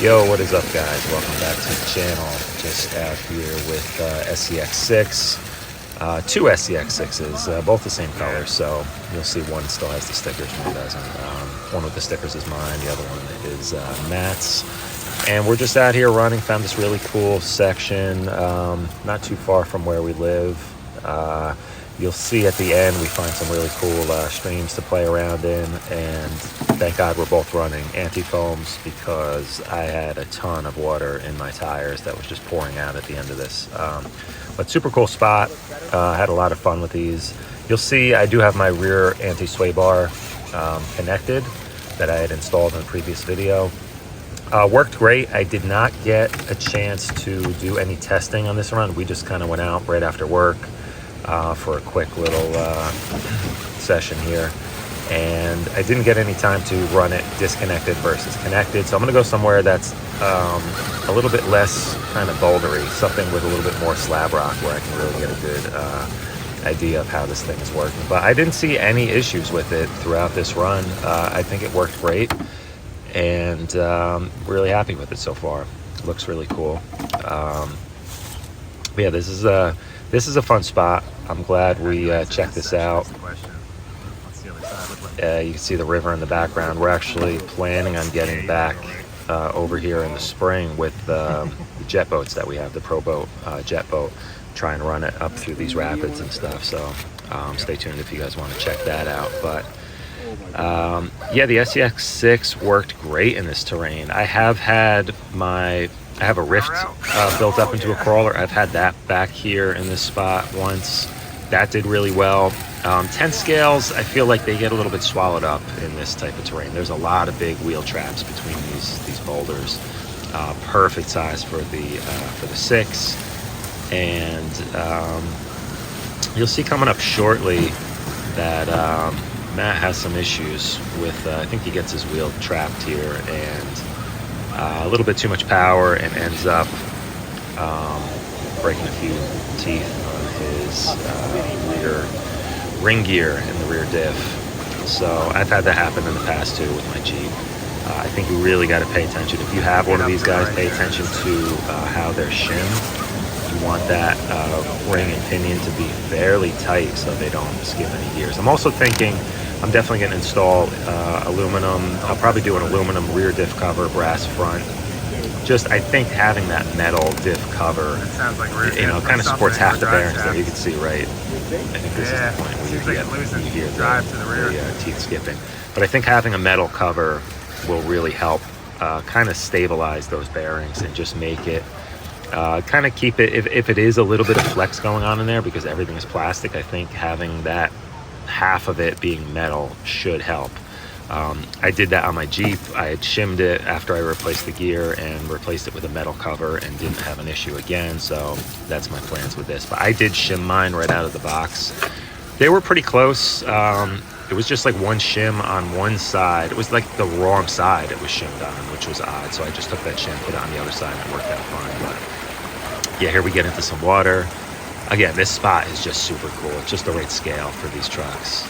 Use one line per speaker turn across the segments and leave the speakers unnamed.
Yo, what is up, guys? Welcome back to the channel. Just out here with SCX6, two SCX6s, both the same color, so you'll see one still has the stickers, one doesn't. One with the stickers is mine, the other one is Matt's. And we're just out here running, found this really cool section, not too far from where we live. You'll see at the end we find some really cool streams to play around in, and thank God we're both running anti-foams because I had a ton of water in my tires that was just pouring out at the end of this. But super cool spot. Had a lot of fun with these. You'll see I do have my rear anti-sway bar connected that I had installed in a previous video. Worked great. I did not get a chance to do any testing on this run. We just kind of went out right after work for a quick little session here, and I didn't get any time to run it disconnected versus connected, so I'm gonna go somewhere that's a little bit less kind of bouldery, something with a little bit more slab rock where I can really get a good idea of how this thing is working. But I didn't see any issues with it throughout this run. I think it worked great, and really happy with it so far. It looks really cool. Yeah, this is a fun spot. I'm glad we checked this out. You can see the river in the background. We're actually planning on getting back over here in the spring with the jet boats that we have, the Pro Boat jet boat, try and run it up through these rapids and stuff. So stay tuned if you guys want to check that out. But yeah, the SCX6 worked great in this terrain. I have a rift built up into a crawler. I've had that back here in this spot once. That did really well. 10 scales, I feel like they get a little bit swallowed up in this type of terrain. There's a lot of big wheel traps between these boulders. Perfect size for the 6. And you'll see coming up shortly that Matt has some issues with, I think he gets his wheel trapped here, and a little bit too much power, and ends up breaking a few teeth on his rear ring gear in the rear diff. So I've had that happen in the past too with my Jeep. I think you really got to pay attention. If you have one of these guys, pay attention to how they're shimmed. You want that ring and pinion to be fairly tight so they don't skip any gears. I'm also thinking I'm definitely going to install aluminum. I'll probably do an aluminum rear diff cover, brass front. Just, I think having that metal diff cover, kind of supports half the bearings there. You can see, right? I think this is the point where you hear the teeth skipping. But I think having a metal cover will really help kind of stabilize those bearings and just make it, kind of keep it, if it is a little bit of flex going on in there because everything is plastic, I think having that half of it being metal should help. I did that on my Jeep. I had shimmed it after I replaced the gear and replaced it with a metal cover and didn't have an issue again, so that's my plans with this. But I did shim mine right out of the box. They were pretty close. It was just like one shim on one side. It was like the wrong side it was shimmed on, which was odd, so I just took that shim, put it on the other side, and it worked out fine. But yeah, here we get into some water. Again, this spot is just super cool. It's just the right scale for these trucks.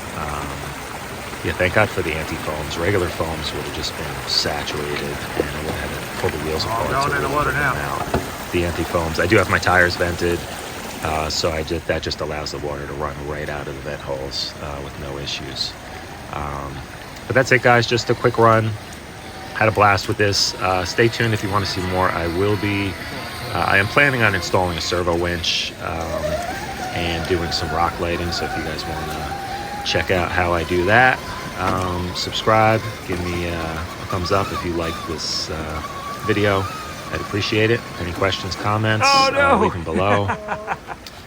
Yeah, thank God for the anti-foams. Regular foams would have just been saturated, and I would have had to pull the wheels apart to really get them out. The anti-foams, I do have my tires vented, so that just allows the water to run right out of the vent holes with no issues. But that's it, guys. Just a quick run. Had a blast with this. Stay tuned if you want to see more. I am planning on installing a servo winch and doing some rock lighting, so if you guys want to check out how I do that, subscribe, give me a thumbs up if you like this video. I'd appreciate it. Any questions, comments, leave them below.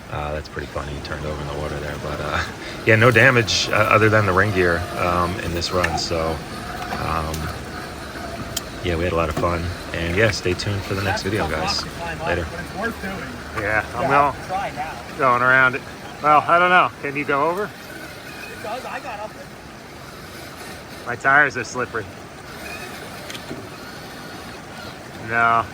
That's pretty funny. You turned over in the water there, but yeah, no damage other than the ring gear in this run. So yeah, we had a lot of fun, and yeah, stay tuned for the next video, guys. Later. Yeah, I'm going around it. Well, I don't know. Can you go over? I got up there. My tires are slippery. No.